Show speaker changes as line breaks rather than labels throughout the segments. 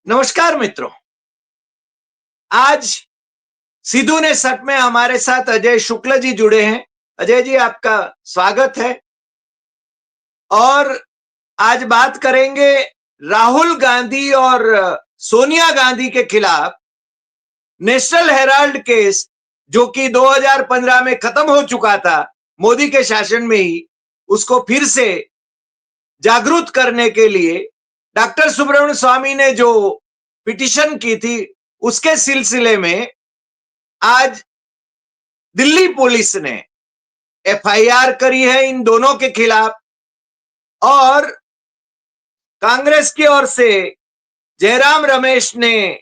नमस्कार मित्रों। आज सिद्धू ने सट में हमारे साथ अजय शुक्ल जी जुड़े हैं। अजय जी, आपका स्वागत है। और आज बात करेंगे राहुल गांधी और सोनिया गांधी के खिलाफ नेशनल हेराल्ड केस, जो कि 2015 में खत्म हो चुका था मोदी के शासन में ही। उसको फिर से जागरूक करने के लिए डॉक्टर सुब्रमण्यम स्वामी ने जो पिटीशन की थी, उसके सिलसिले में आज दिल्ली पुलिस ने एफआईआर करी है इन दोनों के खिलाफ। और कांग्रेस की ओर से जयराम रमेश ने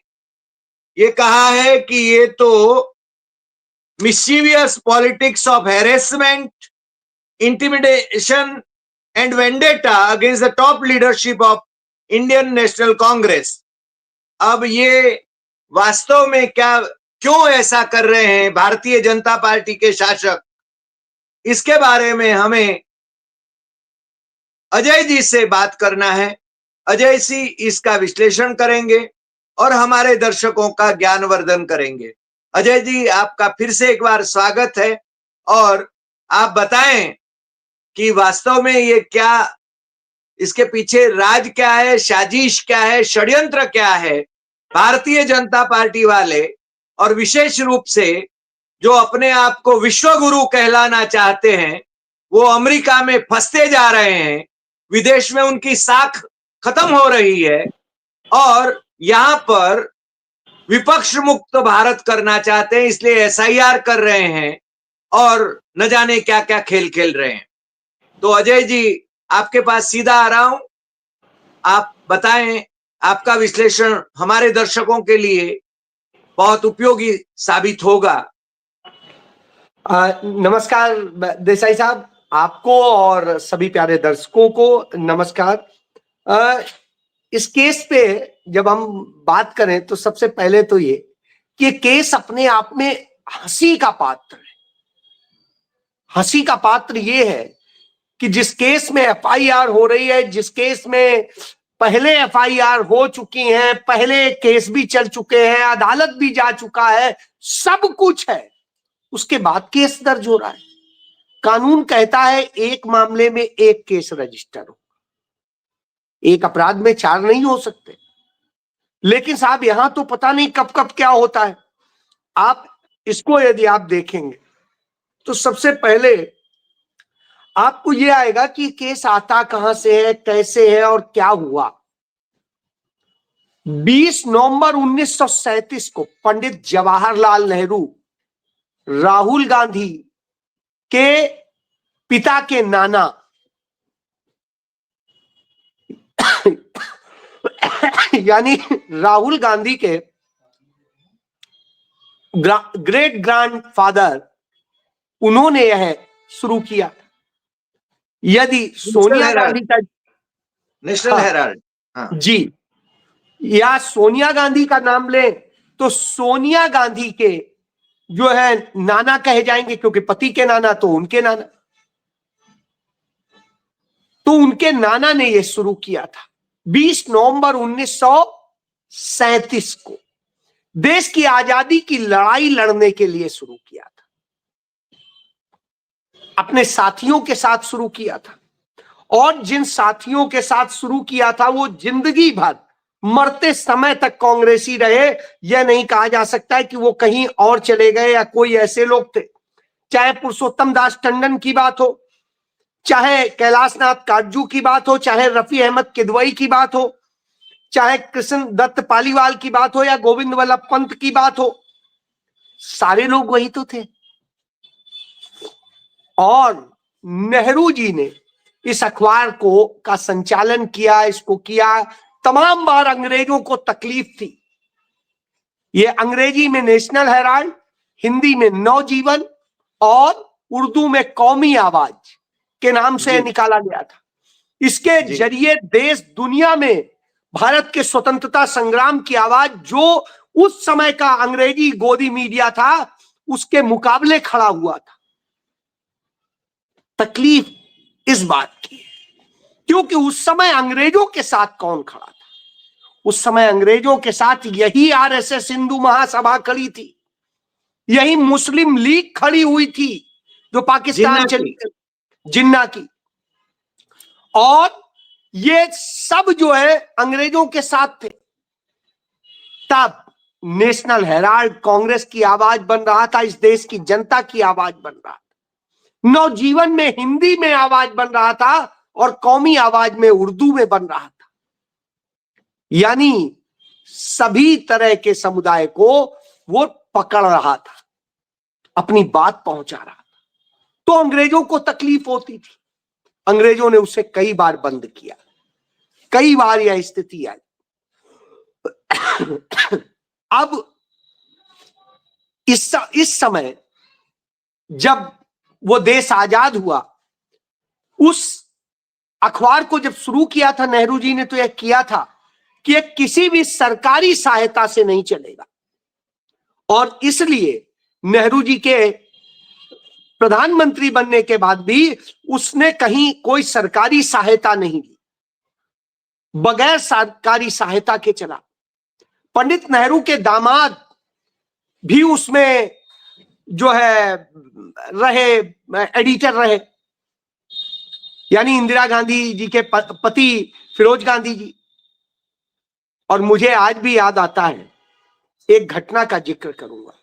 ये कहा है कि ये तो mischievous politics of harassment, intimidation and vendetta against the top leadership of Indian national Congress. अब ये वास्तव में क्यों ऐसा कर रहे हैं भारतीय जनता पार्टी के शासक, इसके बारे में हमें अजय जी से बात करना है। अजय जी इसका विश्लेषण करेंगे और हमारे दर्शकों का ज्ञानवर्धन करेंगे। अजय जी, आपका फिर से एक बार स्वागत है। और आप बताएं कि वास्तव में ये क्या, इसके पीछे राज क्या है, साजिश क्या है, षड्यंत्र क्या है। भारतीय जनता पार्टी वाले और विशेष रूप से जो अपने आप को विश्व गुरु कहलाना चाहते हैं, वो अमेरिका में फंसते जा रहे हैं। विदेश में उनकी साख खत्म हो रही है और यहाँ पर विपक्ष मुक्त भारत करना चाहते हैं, इसलिए एसआईआर कर रहे हैं और न जाने क्या क्या खेल खेल रहे हैं। तो अजय जी, आपके पास सीधा आ रहा हूं। आप बताएं, आपका विश्लेषण हमारे दर्शकों के लिए बहुत उपयोगी साबित होगा।
नमस्कार देसाई साहब, आपको और सभी प्यारे दर्शकों को नमस्कार। इस केस पे जब हम बात करें तो सबसे पहले तो ये कि केस अपने आप में हंसी का पात्र है। हंसी का पात्र ये है कि जिस केस में एफआईआर हो रही है, जिस केस में पहले एफआईआर हो चुकी हैं, पहले केस भी चल चुके हैं, अदालत भी जा चुका है, सब कुछ है, उसके बाद केस दर्ज हो रहा है। कानून कहता है एक मामले में एक केस रजिस्टर हो, एक अपराध में 4 नहीं हो सकते। लेकिन साहब यहां तो पता नहीं कब कब क्या होता है। आप इसको यदि आप देखेंगे तो सबसे पहले आपको यह आएगा कि केस आता कहां से है, कैसे है और क्या हुआ। 20 नवंबर 1937 को पंडित जवाहरलाल नेहरू राहुल गांधी के पिता के नाना यानी राहुल गांधी के ग्रेट ग्रैंडफादर, उन्होंने यह शुरू किया। यदि सोनिया गांधी का
नेशनल हेराल्ड, हाँ
जी, या सोनिया गांधी का नाम लें तो सोनिया गांधी के जो है नाना कहे जाएंगे, क्योंकि पति के नाना तो उनके नाना, तो उनके नाना ने यह शुरू किया था 20 नवंबर 1937 को। देश की आजादी की लड़ाई लड़ने के लिए शुरू किया था, अपने साथियों के साथ शुरू किया था। और जिन साथियों के साथ शुरू किया था वो जिंदगी भर मरते समय तक कांग्रेसी रहे। यह नहीं कहा जा सकता है कि वो कहीं और चले गए या कोई ऐसे लोग थे। चाहे पुरुषोत्तम दास टंडन की बात हो, चाहे कैलाशनाथ काटजू की बात हो, चाहे रफी अहमद किदवई की बात हो, चाहे कृष्ण दत्त पालीवाल की बात हो या गोविंद वल्लभ पंत की बात हो, सारे लोग वही तो थे। और नेहरू जी ने इस अखबार को का संचालन किया, इसको किया। तमाम बार अंग्रेजों को तकलीफ थी। ये अंग्रेजी में नेशनल हेराल्ड, हिंदी में नवजीवन और उर्दू में कौमी आवाज के नाम से निकाला गया था। इसके जरिए देश दुनिया में भारत के स्वतंत्रता संग्राम की आवाज, जो उस समय का अंग्रेजी गोदी मीडिया था, उसके मुकाबले खड़ा हुआ था। तकलीफ इस बात की है क्योंकि उस समय अंग्रेजों के साथ कौन खड़ा था? उस समय अंग्रेजों के साथ यही आरएसएस हिंदू महासभा खड़ी थी, यही मुस्लिम लीग खड़ी हुई थी जो पाकिस्तान चली गई, जिन्ना की। और ये सब जो है अंग्रेजों के साथ थे। तब नेशनल हेराल्ड कांग्रेस की आवाज बन रहा था, इस देश की जनता की आवाज बन रहा था। नवजीवन में हिंदी में आवाज बन रहा था और कौमी आवाज में उर्दू में बन रहा था। यानी सभी तरह के समुदाय को वो पकड़ रहा था, अपनी बात पहुंचा रहा था। तो अंग्रेजों को तकलीफ होती थी, अंग्रेजों ने उसे कई बार बंद किया, कई बार यह स्थिति आई। अब इस समय जब वो देश आजाद हुआ, उस अखबार को जब शुरू किया था नेहरू जी ने, तो यह किया था कि यह किसी भी सरकारी सहायता से नहीं चलेगा। और इसलिए नेहरू जी के प्रधानमंत्री बनने के बाद भी उसने कहीं कोई सरकारी सहायता नहीं दी, बगैर सरकारी सहायता के चला। पंडित नेहरू के दामाद भी उसमें जो है रहे, एडिटर रहे, यानी इंदिरा गांधी जी के पति फिरोज गांधी जी। और मुझे आज भी याद आता है, एक घटना का जिक्र करूंगा।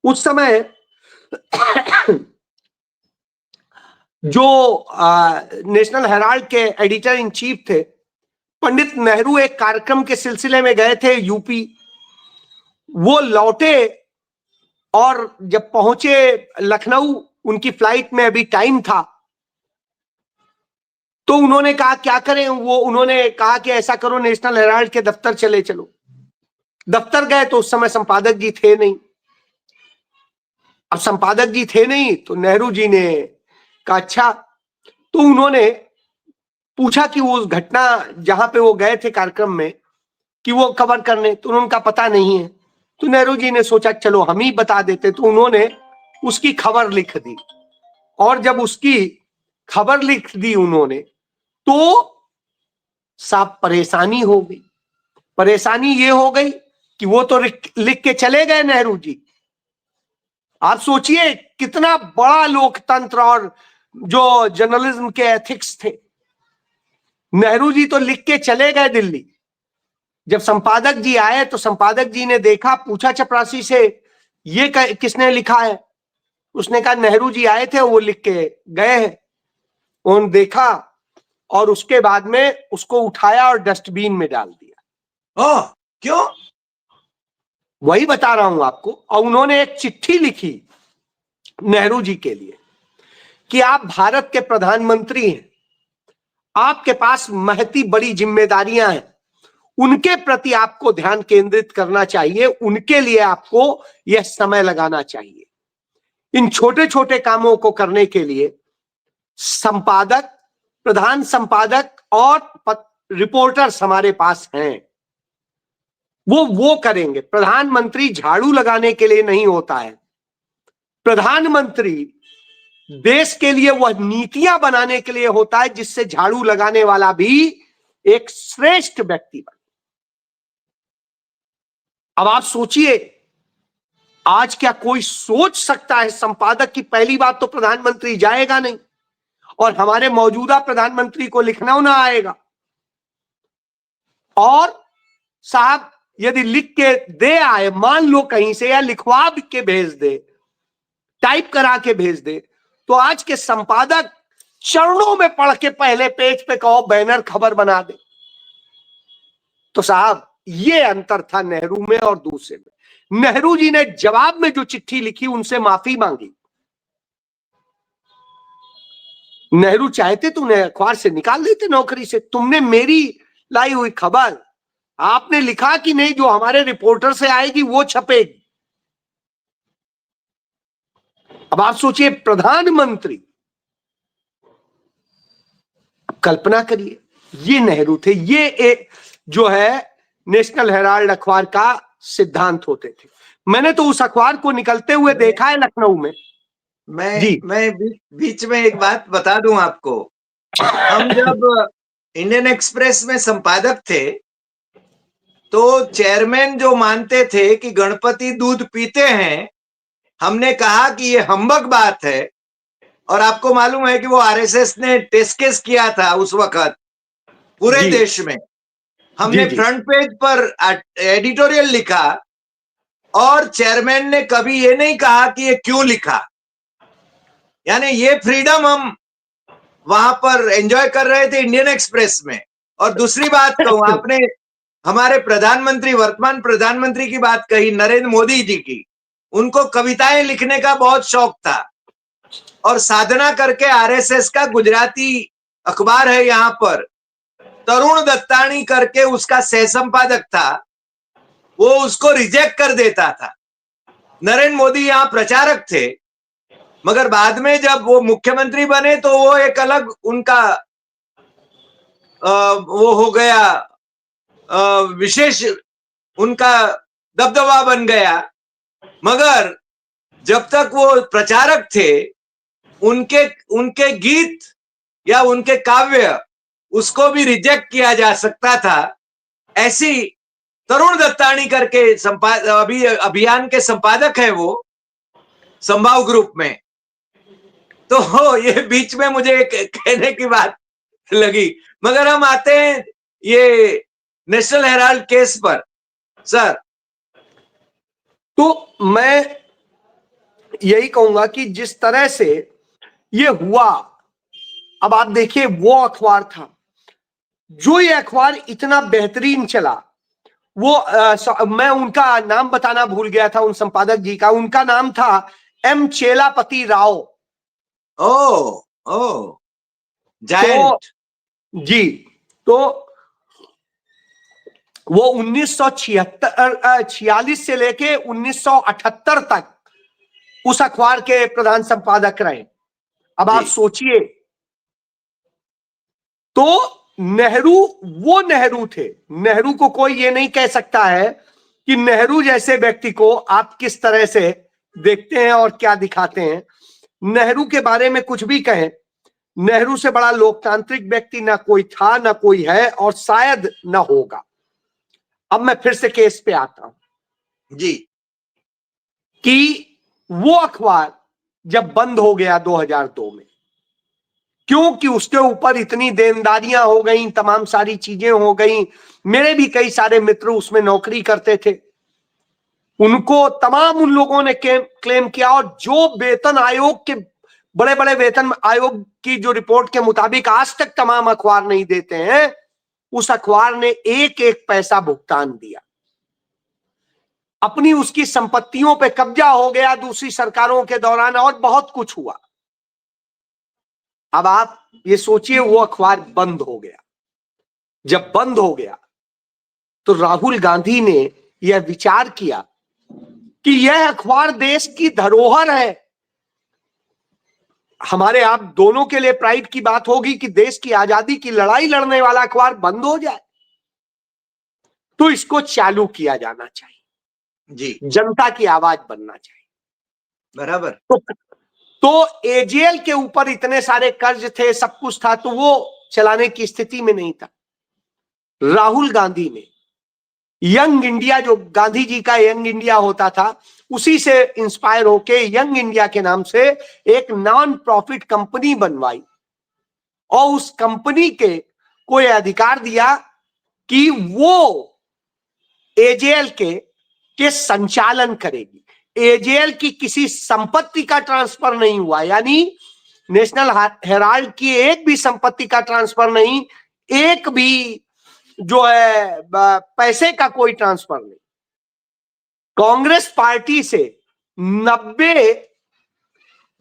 उस समय जो नेशनल हेराल्ड के एडिटर इन चीफ थे, पंडित नेहरू एक कार्यक्रम के सिलसिले में गए थे यूपी। वो लौटे और जब पहुंचे लखनऊ, उनकी फ्लाइट में अभी टाइम था, तो उन्होंने कहा क्या करें। उन्होंने कहा कि ऐसा करो, नेशनल हेराल्ड के दफ्तर चले चलो। दफ्तर गए तो उस समय संपादक जी थे नहीं। अब संपादक जी थे नहीं तो नेहरू जी ने कहा अच्छा। तो उन्होंने पूछा कि वो उस घटना जहां पे वो गए थे कार्यक्रम में कि वो कवर करने, तो उनका पता नहीं है। तो नेहरू जी ने सोचा चलो हम ही बता देते। तो उन्होंने उसकी खबर लिख दी, और जब उसकी खबर लिख दी उन्होंने, तो साहब परेशानी हो गई। परेशानी ये हो गई कि वो तो लिख के चले गए नेहरू जी। आप सोचिए कितना बड़ा लोकतंत्र और जो जर्नलिज्म के एथिक्स थे। नेहरू जी तो लिख के चले गए दिल्ली। जब संपादक जी आए तो संपादक जी ने देखा, पूछा चपरासी से ये किसने लिखा है। उसने कहा नेहरू जी आए थे, वो लिख के गए हैं। उन्होंने देखा और उसके बाद में उसको उठाया और डस्टबिन में डाल दिया।
ओह, क्यों?
वही बता रहा हूं आपको। और उन्होंने एक चिट्ठी लिखी नेहरू जी के लिए कि आप भारत के प्रधानमंत्री हैं, आपके पास महती बड़ी जिम्मेदारियां हैं, उनके प्रति आपको ध्यान केंद्रित करना चाहिए, उनके लिए आपको यह समय लगाना चाहिए। इन छोटे छोटे कामों को करने के लिए संपादक, प्रधान संपादक और रिपोर्टर्स हमारे पास हैं, वो करेंगे। प्रधानमंत्री झाड़ू लगाने के लिए नहीं होता है। प्रधानमंत्री देश के लिए वह नीतियां बनाने के लिए होता है जिससे झाड़ू लगाने वाला भी एक श्रेष्ठ व्यक्ति बने। अब आप सोचिए, आज क्या कोई सोच सकता है संपादक की पहली बात तो प्रधानमंत्री जाएगा नहीं, और हमारे मौजूदा प्रधानमंत्री को लिखना ना आएगा। और साहब यदि लिख के दे आए, मान लो कहीं से, या लिखवा के भेज दे, टाइप करा के भेज दे, तो आज के संपादक चरणों में पढ़ के पहले पेज पे कहो बैनर खबर बना दे। तो साहब ये अंतर था नेहरू में और दूसरे में। नेहरू जी ने जवाब में जो चिट्ठी लिखी, उनसे माफी मांगी। नेहरू चाहते तो उन्हें अखबार से निकाल देते, नौकरी से। तुमने मेरी लाई हुई खबर, आपने लिखा कि नहीं, जो हमारे रिपोर्टर से आएगी वो छपेगी। अब आप सोचिए, प्रधानमंत्री, कल्पना करिए, ये नेहरू थे। ये एक जो है नेशनल हेराल्ड अखबार का सिद्धांत होते थे। मैंने तो उस अखबार को निकलते हुए देखा है लखनऊ में।
मैं बीच में एक बात बता दूं आपको। हम जब इंडियन एक्सप्रेस में संपादक थे, तो चेयरमैन जो मानते थे कि गणपति दूध पीते हैं, हमने कहा कि ये हम्बक बात है। और आपको मालूम है कि वो आरएसएस ने टेस्ट केस किया था उस वक्त पूरे
जी
देश में। हमने
जी जी
फ्रंट पेज पर एडिटोरियल लिखा और चेयरमैन ने कभी ये नहीं कहा कि ये क्यों लिखा। यानी ये फ्रीडम हम वहां पर एंजॉय कर रहे थे इंडियन एक्सप्रेस में। और दूसरी बात कहूं, आपने हमारे प्रधानमंत्री, वर्तमान प्रधानमंत्री की बात कही, नरेंद्र मोदी जी की। उनको कविताएं लिखने का बहुत शौक था और साधना करके आरएसएस का गुजराती अखबार है यहाँ पर, तरुण दत्तानी करके उसका सह संपादक था, वो उसको रिजेक्ट कर देता था। नरेंद्र मोदी यहाँ प्रचारक थे, मगर बाद में जब वो मुख्यमंत्री बने तो वो एक अलग उनका वो हो गया, विशेष उनका दबदबा बन गया। मगर जब तक वो प्रचारक थे, उनके उनके गीत या उनके काव्य उसको भी रिजेक्ट किया जा सकता था। ऐसी तरुण दत्तानी करके अभी अभियान के संपादक है वो, संभाव ग्रुप में। तो ये बीच में मुझे कहने की बात लगी। मगर हम आते हैं ये नेशनल हेराल्ड केस पर। सर,
तो मैं यही कहूंगा कि जिस तरह से ये हुआ, अब आप देखिए वो अखबार था जो ये अखबार इतना बेहतरीन चला। वो मैं उनका नाम बताना भूल गया था, उन संपादक जी का। उनका नाम था एम चेलापति राव।
ओ ओ
तो
जायंट।
जी, तो वो 1946 से लेके 1978 तक उस अखबार के प्रधान संपादक रहे। अब आप
जी
सोचिए, तो नेहरू वो नेहरू थे। नेहरू को कोई ये नहीं कह सकता है कि नेहरू जैसे व्यक्ति को आप किस तरह से देखते हैं और क्या दिखाते हैं। नेहरू के बारे में कुछ भी कहें, नेहरू से बड़ा लोकतांत्रिक व्यक्ति ना कोई था, ना कोई है, और शायद ना होगा। अब मैं फिर से केस पे आता हूं
जी
कि वो अखबार जब बंद हो गया 2002 में, क्योंकि उसके ऊपर इतनी देनदारियां हो गई, तमाम सारी चीजें हो गई। मेरे भी कई सारे मित्र उसमें नौकरी करते थे, उनको तमाम उन लोगों ने क्लेम किया। और जो वेतन आयोग के, बड़े बड़े वेतन आयोग की जो रिपोर्ट के मुताबिक आज तक तमाम अखबार नहीं देते हैं, उस अखबार ने एक एक पैसा भुगतान दिया। अपनी उसकी संपत्तियों पे कब्जा हो गया दूसरी सरकारों के दौरान, और बहुत कुछ हुआ। अब आप ये सोचिए, वो अखबार बंद हो गया। जब बंद हो गया तो राहुल गांधी ने यह विचार किया कि यह अखबार देश की धरोहर है। हमारे आप दोनों के लिए प्राइड की बात होगी कि देश की आजादी की लड़ाई लड़ने वाला अखबार बंद हो जाए, तो इसको चालू किया जाना चाहिए,
जी
जनता की आवाज बनना चाहिए।
बराबर।
तो एजेएल के ऊपर इतने सारे कर्ज थे, सब कुछ था, तो वो चलाने की स्थिति में नहीं था। राहुल गांधी ने यंग इंडिया, जो गांधी जी का यंग इंडिया होता था, उसी से इंस्पायर होके यंग इंडिया के नाम से एक नॉन प्रॉफिट कंपनी बनवाई और उस कंपनी के को यह अधिकार दिया कि वो एजेएल के संचालन करेगी। एजेएल की किसी संपत्ति का ट्रांसफर नहीं हुआ, यानी नेशनल हेराल्ड की एक भी संपत्ति का ट्रांसफर नहीं, एक भी जो है पैसे का कोई ट्रांसफर नहीं। कांग्रेस पार्टी से 90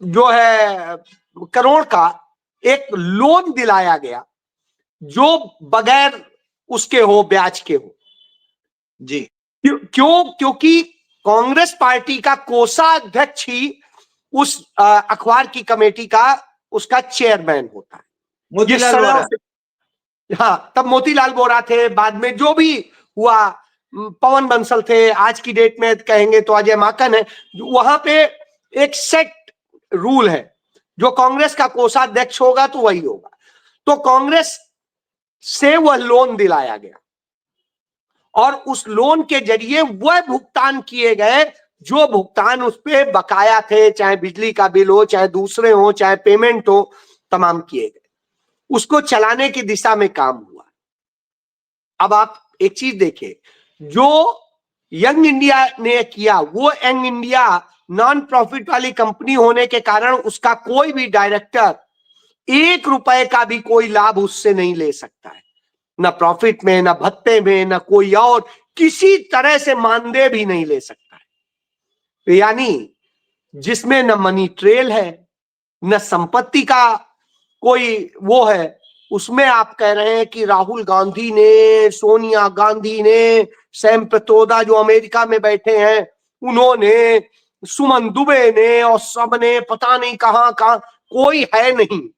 जो है करोड़ का एक लोन दिलाया गया, जो बगैर उसके हो, ब्याज के हो।
जी
क्योंकि कांग्रेस पार्टी का कोषाध्यक्ष ही उस अखबार की कमेटी का, उसका चेयरमैन होता है। ये
मोतीलाल
सदियों
वोरा।
से, हाँ, तब मोतीलाल वोरा थे, बाद में जो भी हुआ पवन बंसल थे, आज की डेट में कहेंगे तो अजय माकन है। वहां पे एक सेट रूल है, जो कांग्रेस का कोषाध्यक्ष होगा तो वही होगा। तो कांग्रेस से वह लोन दिलाया गया और उस लोन के जरिए वह भुगतान किए गए जो भुगतान उस पे बकाया थे, चाहे बिजली का बिल हो, चाहे दूसरे हो, चाहे पेमेंट हो, तमाम किए गए। उसको चलाने की दिशा में काम हुआ। अब आप एक चीज देखिए, जो यंग इंडिया ने किया, वो यंग इंडिया नॉन प्रॉफिट वाली कंपनी होने के कारण उसका कोई भी डायरेक्टर 1 रुपए का भी कोई लाभ उससे नहीं ले सकता है, ना प्रॉफिट में, ना भत्ते में, ना कोई और किसी तरह से मानदेय भी नहीं ले सकता है। यानी जिसमें न मनी ट्रेल है, न संपत्ति का कोई वो है, उसमें आप कह रहे हैं कि राहुल गांधी ने, सोनिया गांधी ने, सैम पित्रोदा जो अमेरिका में बैठे हैं उन्होंने, सुमन दुबे ने, और सब ने पता नहीं कहां कहां, कोई है नहीं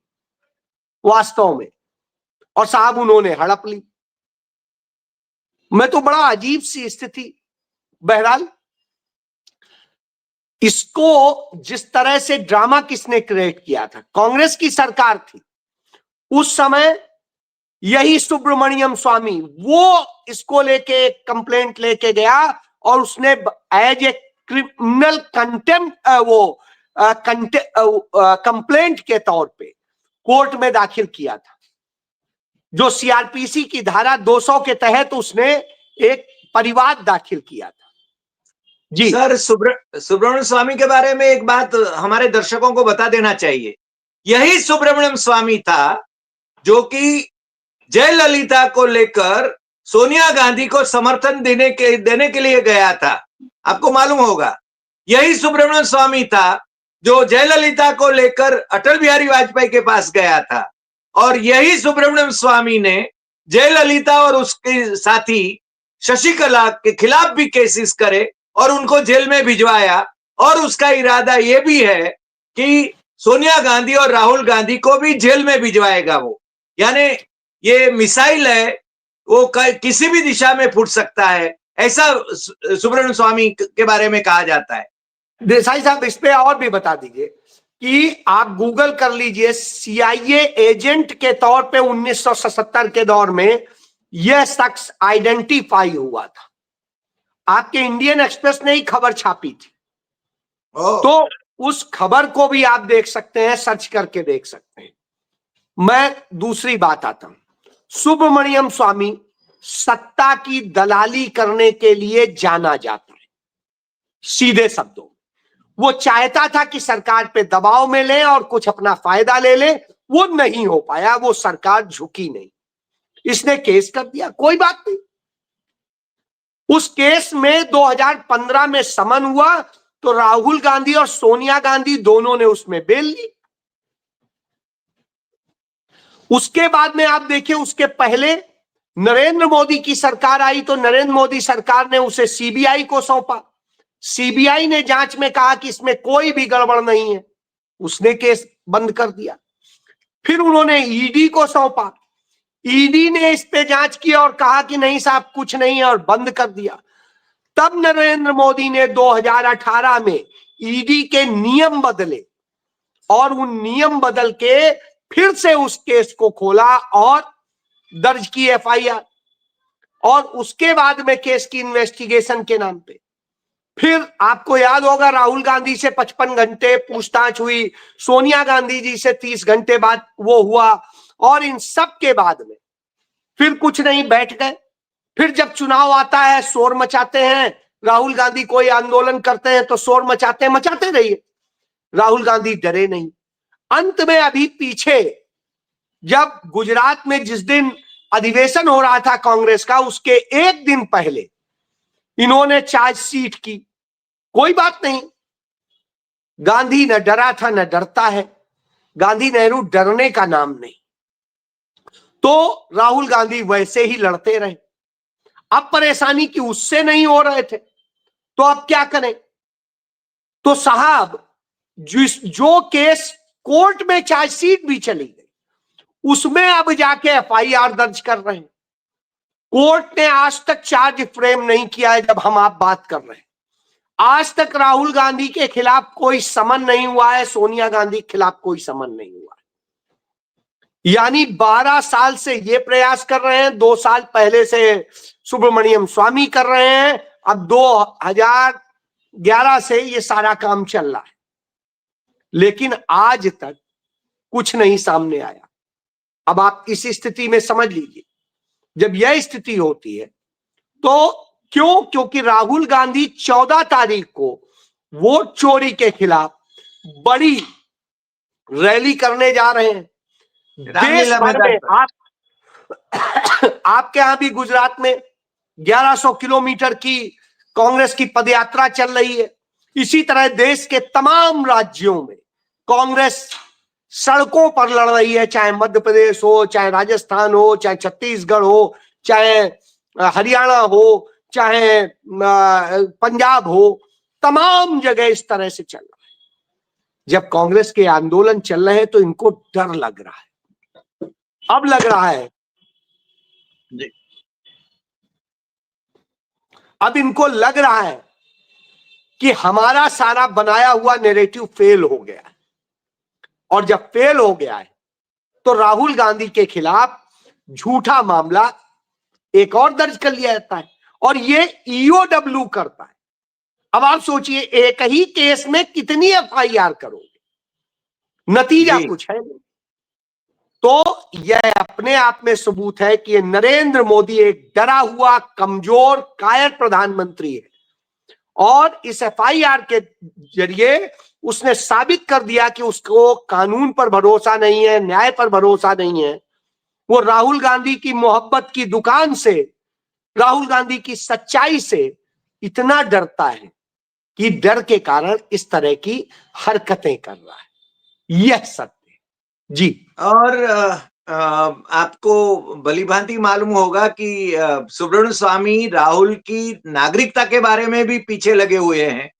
वास्तव में, और साहब उन्होंने हड़प ली। मैं तो बड़ा अजीब सी स्थिति। बहरहाल इसको जिस तरह से ड्रामा किसने क्रिएट किया था, कांग्रेस की सरकार थी उस समय, यही सुब्रमण्यम स्वामी वो इसको लेके एक कंप्लेंट लेके गया और उसने एज ए क्रिमिनल कंटेम्प्ट वो कंप्लेंट के तौर पे कोर्ट में दाखिल किया था, जो सीआरपीसी की धारा 200 के तहत उसने एक परिवाद दाखिल किया था। जी
सर, सुब्रमण्यम स्वामी के बारे में एक बात हमारे दर्शकों को बता देना चाहिए। यही सुब्रमण्यम स्वामी था जो कि जयललिता को लेकर सोनिया गांधी को समर्थन देने के लिए गया था। आपको मालूम होगा, यही सुब्रमण्यम स्वामी था जो जयललिता को लेकर अटल बिहारी वाजपेयी के पास गया था, और यही सुब्रमण्यम स्वामी ने जयललिता और उसके साथी शशिकला के खिलाफ भी केसेस करे और उनको जेल में भिजवाया। और उसका इरादा यह भी है कि सोनिया गांधी और राहुल गांधी को भी जेल में भिजवाएगा वो। यानी ये मिसाइल है, वो किसी भी दिशा में फूट सकता है, ऐसा सुब्रमण्यम स्वामी के बारे में कहा जाता है।
देसाई साहब इस पे और भी बता दीजिए कि आप गूगल कर लीजिए, सीआईए एजेंट के तौर पे 1977 के दौर में यह शख्स आइडेंटिफाई हुआ था। आपके इंडियन एक्सप्रेस ने ही खबर छापी थी, तो उस खबर को भी आप देख सकते हैं, सर्च करके देख सकते हैं। मैं दूसरी बात आता हूं, सुब्रमण्यम स्वामी सत्ता की दलाली करने के लिए जाना जाता है। सीधे शब्दों में वो चाहता था कि सरकार पे दबाव में ले और कुछ अपना फायदा ले ले, वो नहीं हो पाया, वो सरकार झुकी नहीं, इसने केस कर दिया, कोई बात नहीं। उस केस में 2015 में समन हुआ तो राहुल गांधी और सोनिया गांधी दोनों ने उसमें बेल ली। उसके बाद में आप देखिए, उसके पहले नरेंद्र मोदी की सरकार आई तो नरेंद्र मोदी सरकार ने उसे सीबीआई को सौंपा। सीबीआई ने जांच में कहा कि इसमें कोई भी गड़बड़ नहीं है, उसने केस बंद कर दिया। फिर उन्होंने ईडी को सौंपा, ईडी ने इस पे जांच की और कहा कि नहीं साहब कुछ नहीं है, और बंद कर दिया। तब नरेंद्र मोदी ने 2018 में ईडी के नियम बदले और उन नियम बदल के फिर से उस केस को खोला और दर्ज की एफआईआर, और उसके बाद में केस की इन्वेस्टिगेशन के नाम पे फिर आपको याद होगा राहुल गांधी से 55 घंटे पूछताछ हुई, सोनिया गांधी जी से 30 घंटे बाद वो हुआ, और इन सब के बाद में फिर कुछ नहीं, बैठ गए। फिर जब चुनाव आता है शोर मचाते हैं, राहुल गांधी कोई आंदोलन करते हैं तो शोर मचाते रहिए, राहुल गांधी डरे नहीं। अंत में अभी पीछे जब गुजरात में जिस दिन अधिवेशन हो रहा था कांग्रेस का, उसके एक दिन पहले इन्होंने चार्जशीट की, कोई बात नहीं, गांधी न डरा था न डरता है, गांधी नेहरू डरने का नाम नहीं। तो राहुल गांधी वैसे ही लड़ते रहे। अब परेशानी की उससे नहीं हो रहे थे तो अब क्या करें? तो साहब जो केस कोर्ट में चार्जशीट भी चली गई, उसमें अब जाके एफआईआर दर्ज कर रहे हैं। कोर्ट ने आज तक चार्ज फ्रेम नहीं किया है। जब हम आप बात कर रहे हैं, आज तक राहुल गांधी के खिलाफ कोई समन नहीं हुआ है, सोनिया गांधी के खिलाफ कोई समन नहीं हुआ है। यानी 12 साल से ये प्रयास कर रहे हैं, 2 साल पहले से सुब्रमण्यम स्वामी कर रहे हैं, अब 2011 से ये सारा काम चल रहा है, लेकिन आज तक कुछ नहीं सामने आया। अब आप इस स्थिति में समझ लीजिए, जब यह स्थिति होती है तो क्योंकि राहुल गांधी 14 तारीख को वोट चोरी के खिलाफ बड़ी रैली करने जा रहे हैं देश भर में। आपके यहां भी गुजरात में 1100 किलोमीटर की कांग्रेस की पदयात्रा चल रही है। इसी तरह देश के तमाम राज्यों में कांग्रेस सड़कों पर लड़ रही है, चाहे मध्य प्रदेश हो, चाहे राजस्थान हो, चाहे छत्तीसगढ़ हो, चाहे हरियाणा हो, चाहे पंजाब हो, तमाम जगह इस तरह से चल रहा है। जब कांग्रेस के आंदोलन चल रहे हैं तो इनको डर लग रहा है, अब लग रहा है अब इनको लग रहा है कि हमारा सारा बनाया हुआ नैरेटिव फेल हो गया है, और जब फेल हो गया है तो राहुल गांधी के खिलाफ झूठा मामला एक और दर्ज कर लिया जाता है और ये ईओडब्ल्यू करता है। अब आप सोचिए, एक ही केस में कितनी एफआईआर करोगे, नतीजा कुछ है नहीं। तो यह अपने आप में सबूत है कि नरेंद्र मोदी एक डरा हुआ, कमजोर, कायर प्रधानमंत्री है, और इस एफआईआर के जरिए उसने साबित कर दिया कि उसको कानून पर भरोसा नहीं है, न्याय पर भरोसा नहीं है। वो राहुल गांधी की मोहब्बत की दुकान से, राहुल गांधी की सच्चाई से इतना डरता है कि डर के कारण इस तरह की हरकतें कर रहा है। यह सत्य है जी।
और आपको भलीभांति मालूम होगा कि सुब्रमण्यम स्वामी राहुल की नागरिकता के बारे में भी पीछे लगे हुए हैं,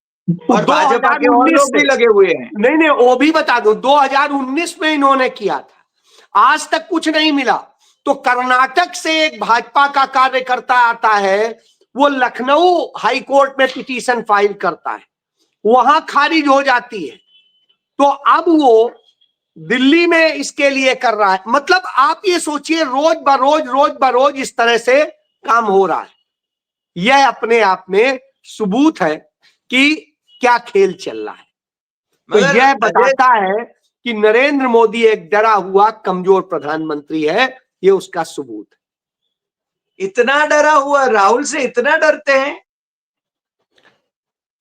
और भाजपा के और लोग भी लगे हुए हैं।
नहीं, वो भी बता दो, 2019 में इन्होंने किया था, आज तक कुछ नहीं मिला। तो कर्नाटक से एक भाजपा का कार्यकर्ता आता है, वो लखनऊ हाई कोर्ट में पिटीशन फाइल करता है, वहां खारिज हो जाती है, तो अब वो दिल्ली में इसके लिए कर रहा है। मतलब आप ये सोचिए, रोज बरोज इस तरह से काम हो रहा है। यह अपने आप में सबूत है कि क्या खेल चल रहा है। तो यह बताता है कि नरेंद्र मोदी एक डरा हुआ, कमजोर प्रधानमंत्री है, ये उसका सबूत है।
इतना डरा हुआ, राहुल से इतना डरते हैं?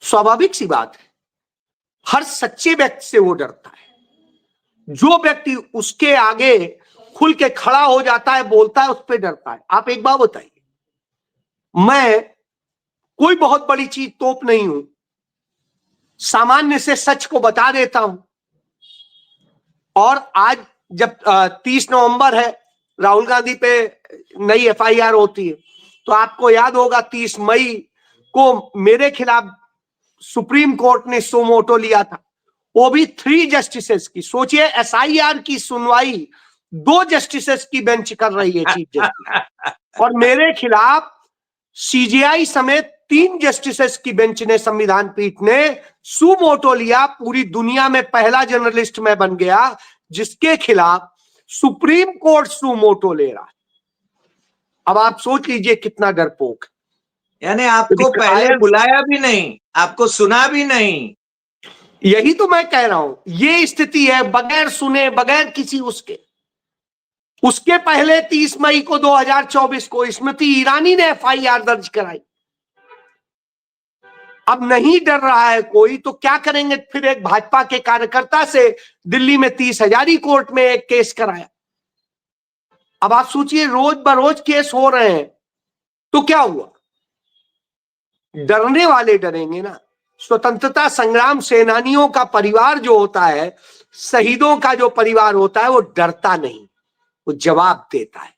स्वाभाविक सी बात है, हर सच्चे व्यक्ति से वो डरता है। जो व्यक्ति उसके आगे खुल के खड़ा हो जाता है, बोलता है, उस पर डरता है। आप एक बात बताइए, मैं कोई बहुत बड़ी चीज तोप नहीं हूं, सामान्य से सच को बता देता हूं। और आज जब 30 नवंबर है, राहुल गांधी पे नई एफआईआर होती है, तो आपको याद होगा 30 मई को मेरे खिलाफ सुप्रीम कोर्ट ने सो मोटो लिया था, वो भी 3 जस्टिसेस की। सोचिए, एसआईआर की सुनवाई 2 जस्टिसेस की बेंच कर रही है, चीफ जस्टिस, और मेरे खिलाफ सीजीआई समेत 3 जस्टिसेस की बेंच ने, संविधान पीठ ने सू मोटो लिया। पूरी दुनिया में पहला जर्नलिस्ट मैं बन गया जिसके खिलाफ सुप्रीम कोर्ट सू मोटो ले रहा है। अब आप सोच लीजिए कितना डरपोक।
यानी आपको पहले बुलाया भी नहीं, आपको सुना भी नहीं।
यही तो मैं कह रहा हूं, ये स्थिति है, बगैर सुने, बगैर किसी उसके पहले 30 मई को 2024 को स्मृति ईरानी ने एफआईआर दर्ज कराई। अब नहीं डर रहा है कोई, तो क्या करेंगे फिर? एक भाजपा के कार्यकर्ता से दिल्ली में 30,000 कोर्ट में एक केस कराया। अब आप सोचिए, रोज बरोज केस हो रहे हैं, तो क्या हुआ? डरने वाले डरेंगे ना। स्वतंत्रता संग्राम सेनानियों का परिवार जो होता है, शहीदों का जो परिवार होता है, वो डरता नहीं, वो जवाब देता है।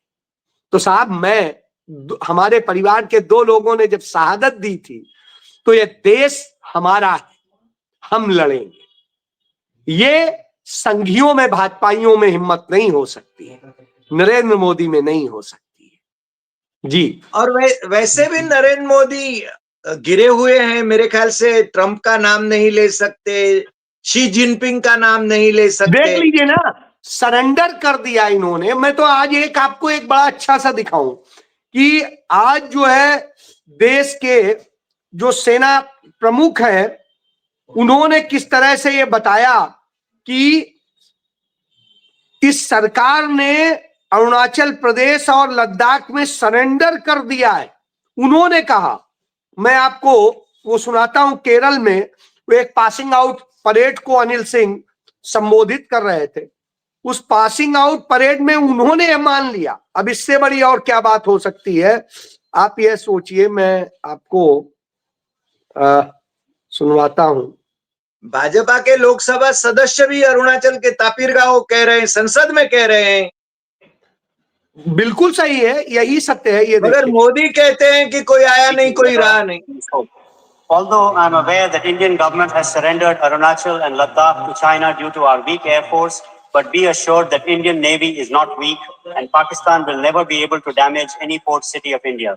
तो साहब, हमारे परिवार के 2 लोगों ने जब शहादत दी थी, तो ये देश हमारा है, हम लड़ेंगे। ये संघियों में, भाजपाइयों में हिम्मत नहीं हो सकती है, नरेंद्र मोदी में नहीं हो सकती है जी।
और वैसे भी नरेंद्र मोदी गिरे हुए हैं, मेरे ख्याल से ट्रंप का नाम नहीं ले सकते, शी जिनपिंग का नाम नहीं ले सकते।
देख लीजिए ना, सरेंडर कर दिया इन्होंने। मैं तो आज एक आपको एक बड़ा अच्छा सा दिखाऊं कि आज जो है देश के जो सेना प्रमुख हैं उन्होंने किस तरह से ये बताया कि इस सरकार ने अरुणाचल प्रदेश और लद्दाख में सरेंडर कर दिया है। उन्होंने कहा, मैं आपको वो सुनाता हूं, केरल में वो एक पासिंग आउट परेड को अनिल सिंह संबोधित कर रहे थे। उस पासिंग आउट परेड में उन्होंने मान लिया। अब इससे बड़ी और क्या बात हो सकती है, आप ये सोचिए। मैं आपको सुनवाता हूं।
भाजपा के लोकसभा सदस्य भी अरुणाचल के तापिर गांव कह रहे हैं, संसद में कह रहे हैं।
बिल्कुल सही है, यही सत्य है। ये
मगर
देखिए,
मोदी कहते हैं कि कोई आया नहीं, कोई रहा नहीं।
Although I am aware that Indian government has surrendered Arunachal and Ladakh to China due to our weak air force, but be assured that Indian Navy is not weak and Pakistan will never be able to damage any port city of India.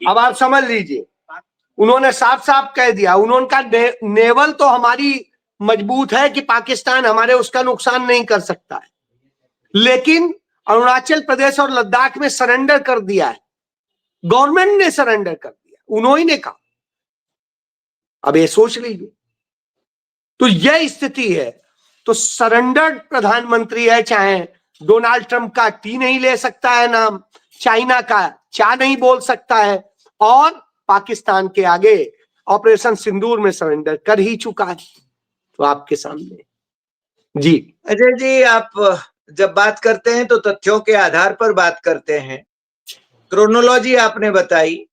अब आप समझ लीजिए, उन्होंने साफ साफ कह दिया। उन्होंने कहा नेवल तो हमारी मजबूत है कि पाकिस्तान हमारे उसका नुकसान नहीं कर सकता है, लेकिन अरुणाचल प्रदेश और लद्दाख में सरेंडर कर दिया है, गवर्नमेंट ने सरेंडर कर दिया, उन्होंने कहा। अब ये सोच लीजिए, तो यह स्थिति है। तो सरेंडर्ड प्रधानमंत्री है, चाहे डोनाल्ड ट्रंप का टी नहीं ले सकता है नाम, चाइना का चा नहीं बोल सकता है, और पाकिस्तान के आगे ऑपरेशन सिंदूर में सरेंडर कर ही चुका है। तो आपके सामने जी।
अजय जी, आप जब बात करते हैं तो तथ्यों के आधार पर बात करते हैं। क्रोनोलॉजी आपने बताई,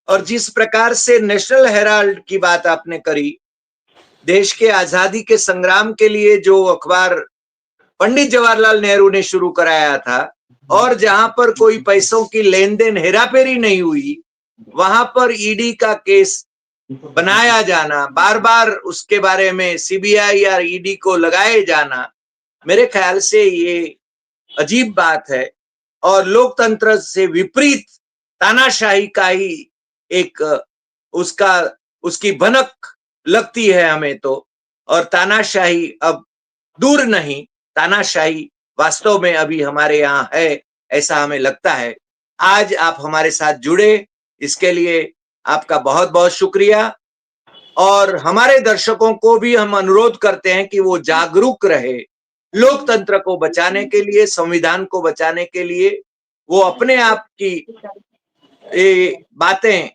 और जिस प्रकार से नेशनल हेराल्ड की बात आपने करी, देश के आजादी के संग्राम के लिए जो अखबार पंडित जवाहरलाल नेहरू ने शुरू कराया था, और जहां पर कोई पैसों की लेन देन हेराफेरी नहीं हुई, वहां पर ईडी का केस बनाया जाना, बार बार उसके बारे में सीबीआई या ईडी को लगाए जाना, मेरे ख्याल से ये अजीब बात है। और लोकतंत्र से विपरीत तानाशाही का ही एक उसकी भनक लगती है हमें तो। और तानाशाही अब दूर नहीं, तानाशाही वास्तव में अभी हमारे यहाँ है, ऐसा हमें लगता है। आज आप हमारे साथ जुड़े, इसके लिए आपका बहुत बहुत शुक्रिया। और हमारे दर्शकों को भी हम अनुरोध करते हैं कि वो जागरूक रहे, लोकतंत्र को बचाने के लिए, संविधान को बचाने के लिए। वो अपने आप की ये बातें,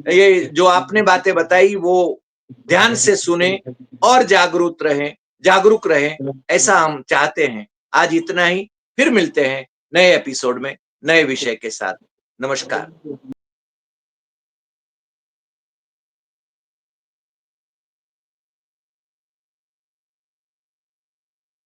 ये जो आपने बातें बताई, वो ध्यान से सुने और जागरूक रहें, ऐसा हम चाहते हैं। आज इतना ही, फिर मिलते हैं नए एपिसोड में नए विषय के साथ। नमस्कार।